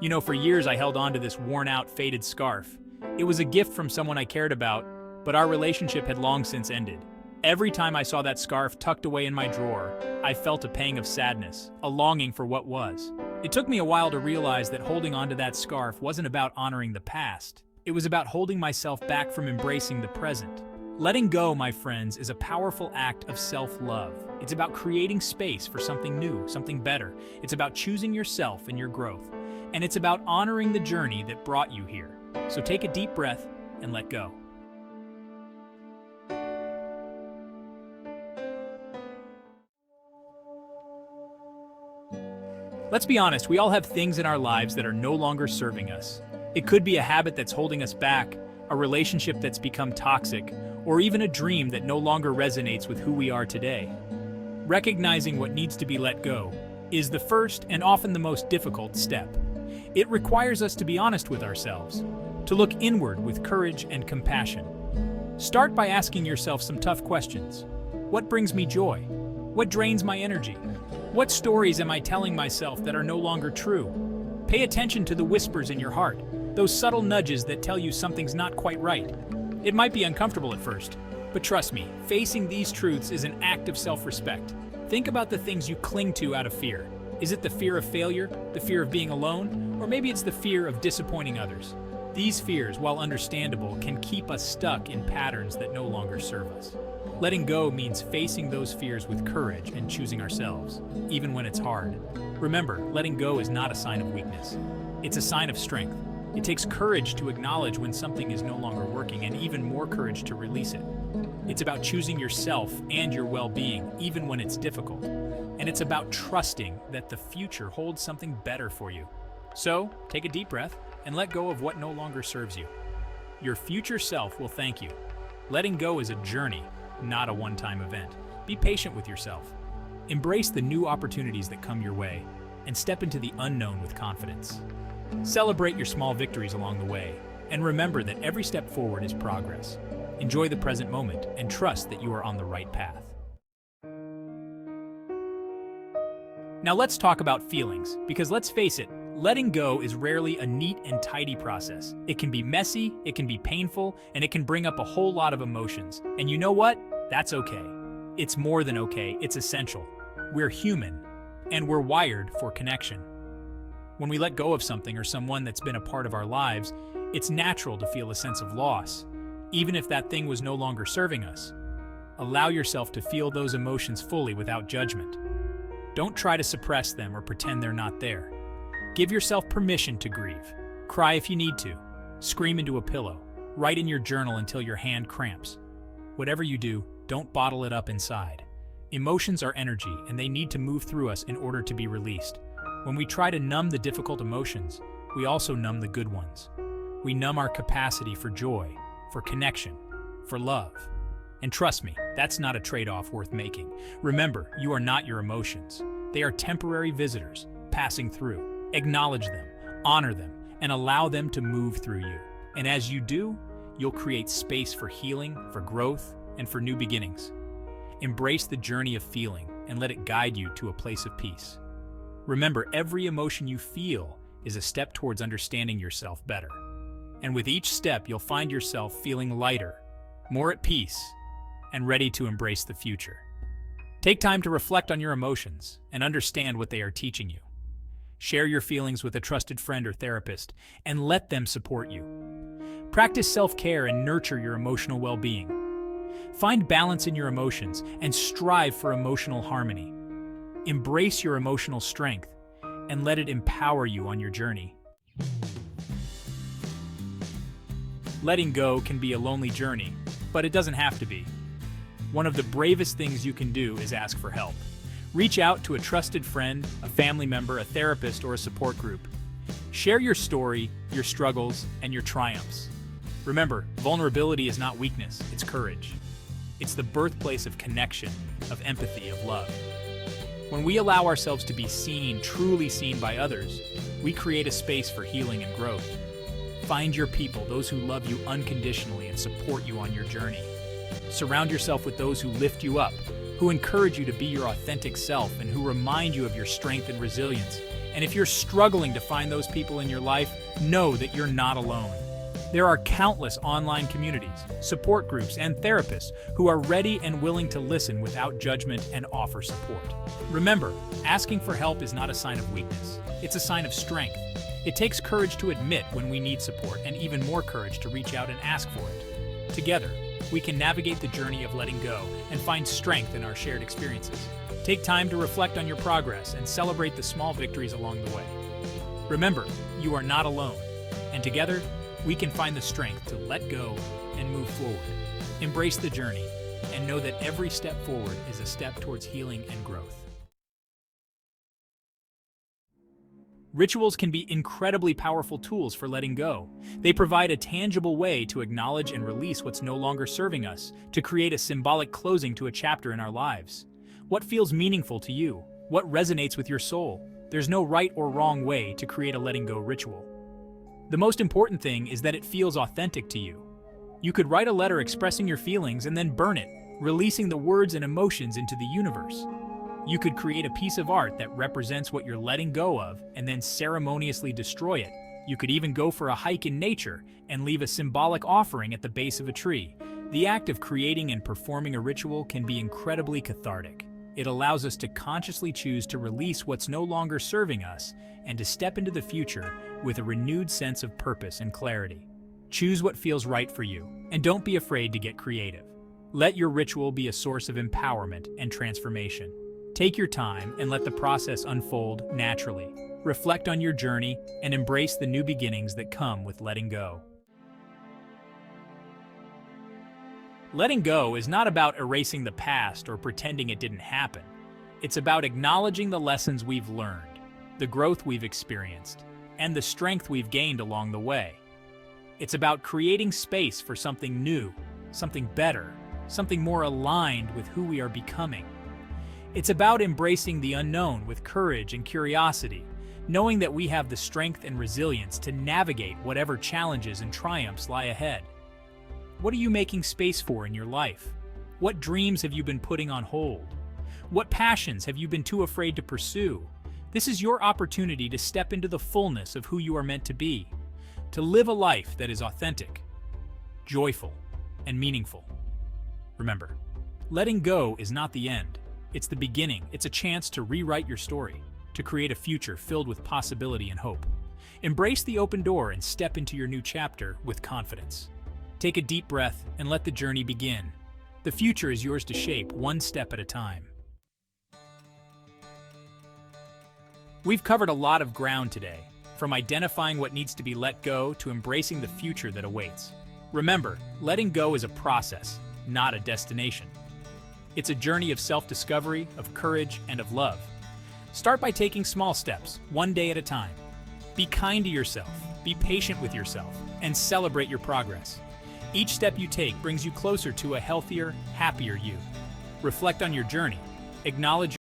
You know, for years I held on to this worn-out, faded scarf. It was a gift from someone I cared about, but our relationship had long since ended. Every time I saw that scarf tucked away in my drawer, I felt a pang of sadness, a longing for what was. It took me a while to realize that holding onto that scarf wasn't about honoring the past. It was about holding myself back from embracing the present. Letting go, my friends, is a powerful act of self-love. It's about creating space for something new, something better. It's about choosing yourself and your growth. And it's about honoring the journey that brought you here. So take a deep breath and let go. Let's be honest, we all have things in our lives that are no longer serving us. It could be a habit that's holding us back, a relationship that's become toxic, or even a dream that no longer resonates with who we are today. Recognizing what needs to be let go is the first and often the most difficult step. It requires us to be honest with ourselves, to look inward with courage and compassion. Start by asking yourself some tough questions. What brings me joy? What drains my energy? What stories am I telling myself that are no longer true? Pay attention to the whispers in your heart, those subtle nudges that tell you something's not quite right. It might be uncomfortable at first, but trust me, facing these truths is an act of self-respect. Think about the things you cling to out of fear. Is it the fear of failure, the fear of being alone, or maybe it's the fear of disappointing others? These fears, while understandable, can keep us stuck in patterns that no longer serve us. Letting go means facing those fears with courage and choosing ourselves, even when it's hard. Remember, letting go is not a sign of weakness. It's a sign of strength. It takes courage to acknowledge when something is no longer working, and even more courage to release it. It's about choosing yourself and your well-being, even when it's difficult. And it's about trusting that the future holds something better for you. So, take a deep breath and let go of what no longer serves you. Your future self will thank you. Letting go is a journey, not a one-time event. Be patient with yourself. Embrace the new opportunities that come your way, and step into the unknown with confidence. Celebrate your small victories along the way, and remember that every step forward is progress. Enjoy the present moment and trust that you are on the right path. Now let's talk about feelings, because let's face it, letting go is rarely a neat and tidy process. It can be messy, it can be painful, and it can bring up a whole lot of emotions. And you know what? That's okay. It's more than okay, it's essential. We're human, and we're wired for connection. When we let go of something or someone that's been a part of our lives, it's natural to feel a sense of loss, even if that thing was no longer serving us. Allow yourself to feel those emotions fully without judgment. Don't try to suppress them or pretend they're not there. Give yourself permission to grieve. Cry if you need to. Scream into a pillow. Write in your journal until your hand cramps. Whatever you do, don't bottle it up inside. Emotions are energy, and they need to move through us in order to be released. When we try to numb the difficult emotions, we also numb the good ones. We numb our capacity for joy, for connection, for love. And trust me, that's not a trade-off worth making. Remember, you are not your emotions. They are temporary visitors, passing through. Acknowledge them, honor them, and allow them to move through you. And as you do, you'll create space for healing, for growth, and for new beginnings. Embrace the journey of feeling and let it guide you to a place of peace. Remember, every emotion you feel is a step towards understanding yourself better. And with each step, you'll find yourself feeling lighter, more at peace, and ready to embrace the future. Take time to reflect on your emotions and understand what they are teaching you. Share your feelings with a trusted friend or therapist and let them support you. Practice self-care and nurture your emotional well-being. Find balance in your emotions and strive for emotional harmony. Embrace your emotional strength and let it empower you on your journey. Letting go can be a lonely journey, but it doesn't have to be. One of the bravest things you can do is ask for help. Reach out to a trusted friend, a family member, a therapist, or a support group. Share your story, your struggles, and your triumphs. Remember, vulnerability is not weakness, it's courage. It's the birthplace of connection, of empathy, of love. When we allow ourselves to be seen, truly seen by others, we create a space for healing and growth. Find your people, those who love you unconditionally and support you on your journey. Surround yourself with those who lift you up, who encourage you to be your authentic self, and who remind you of your strength and resilience. And if you're struggling to find those people in your life, know that you're not alone. There are countless online communities, support groups, and therapists who are ready and willing to listen without judgment and offer support. Remember, asking for help is not a sign of weakness. It's a sign of strength. It takes courage to admit when we need support and even more courage to reach out and ask for it. Together, we can navigate the journey of letting go and find strength in our shared experiences. Take time to reflect on your progress and celebrate the small victories along the way. Remember, you are not alone, and together, we can find the strength to let go and move forward. Embrace the journey and know that every step forward is a step towards healing and growth. Rituals can be incredibly powerful tools for letting go. They provide a tangible way to acknowledge and release what's no longer serving us, to create a symbolic closing to a chapter in our lives. What feels meaningful to you? What resonates with your soul? There's no right or wrong way to create a letting go ritual. The most important thing is that it feels authentic to you. You could write a letter expressing your feelings and then burn it, releasing the words and emotions into the universe. You could create a piece of art that represents what you're letting go of and then ceremoniously destroy it. You could even go for a hike in nature and leave a symbolic offering at the base of a tree. The act of creating and performing a ritual can be incredibly cathartic. It allows us to consciously choose to release what's no longer serving us and to step into the future with a renewed sense of purpose and clarity. Choose what feels right for you, and don't be afraid to get creative. Let your ritual be a source of empowerment and transformation. Take your time and let the process unfold naturally. Reflect on your journey and embrace the new beginnings that come with letting go. Letting go is not about erasing the past or pretending it didn't happen. It's about acknowledging the lessons we've learned, the growth we've experienced, and the strength we've gained along the way. It's about creating space for something new, something better, something more aligned with who we are becoming. It's about embracing the unknown with courage and curiosity, knowing that we have the strength and resilience to navigate whatever challenges and triumphs lie ahead. What are you making space for in your life? What dreams have you been putting on hold? What passions have you been too afraid to pursue? This is your opportunity to step into the fullness of who you are meant to be, to live a life that is authentic, joyful, and meaningful. Remember, letting go is not the end. It's the beginning. It's a chance to rewrite your story, to create a future filled with possibility and hope. Embrace the open door and step into your new chapter with confidence. Take a deep breath and let the journey begin. The future is yours to shape, one step at a time. We've covered a lot of ground today, from identifying what needs to be let go to embracing the future that awaits. Remember, letting go is a process, not a destination. It's a journey of self-discovery, of courage, and of love. Start by taking small steps, one day at a time. Be kind to yourself, be patient with yourself, and celebrate your progress. Each step you take brings you closer to a healthier, happier you. Reflect on your journey, acknowledge